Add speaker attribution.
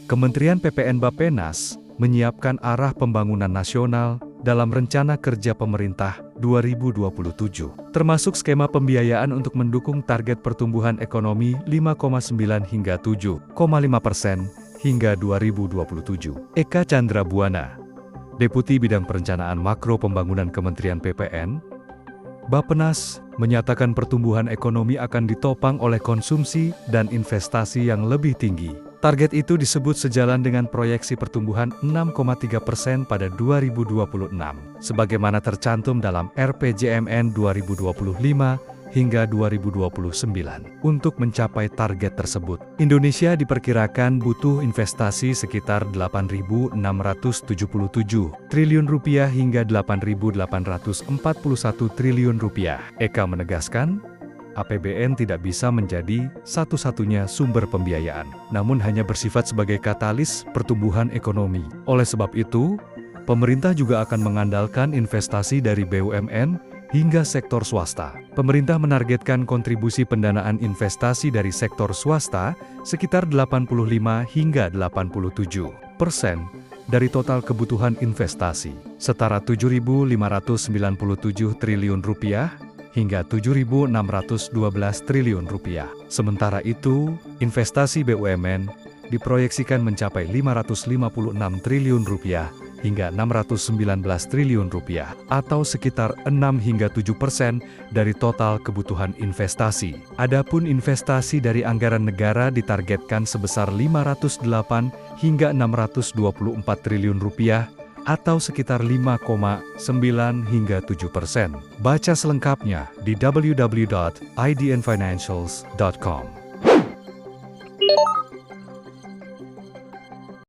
Speaker 1: Kementerian PPN Bappenas menyiapkan arah pembangunan nasional dalam Rencana Kerja Pemerintah 2027, termasuk skema pembiayaan untuk mendukung target pertumbuhan ekonomi 5,9 hingga 7,5% hingga 2027. Eka Chandra Buana, Deputi Bidang Perencanaan Makro Pembangunan Kementerian PPN Bappenas, menyatakan pertumbuhan ekonomi akan ditopang oleh konsumsi dan investasi yang lebih tinggi. Target itu disebut sejalan dengan proyeksi pertumbuhan 6,3% pada 2026, sebagaimana tercantum dalam RPJMN 2025 hingga 2029. Untuk mencapai target tersebut, Indonesia diperkirakan butuh investasi sekitar Rp8.677 triliun hingga Rp8.841 triliun. Eka menegaskan, APBN tidak bisa menjadi satu-satunya sumber pembiayaan, namun hanya bersifat sebagai katalis pertumbuhan ekonomi. Oleh sebab itu, pemerintah juga akan mengandalkan investasi dari BUMN hingga sektor swasta. Pemerintah menargetkan kontribusi pendanaan investasi dari sektor swasta sekitar 85 hingga 87% dari total kebutuhan investasi, setara Rp7.597 triliun hingga Rp7.612 triliun. Sementara itu, investasi BUMN diproyeksikan mencapai Rp556 triliun hingga Rp619 triliun, atau sekitar 6 hingga 7% dari total kebutuhan investasi. Adapun investasi dari anggaran negara ditargetkan sebesar Rp508 hingga Rp624 triliun, atau sekitar 5,9 hingga 7%. Baca selengkapnya di www.idnfinancials.com.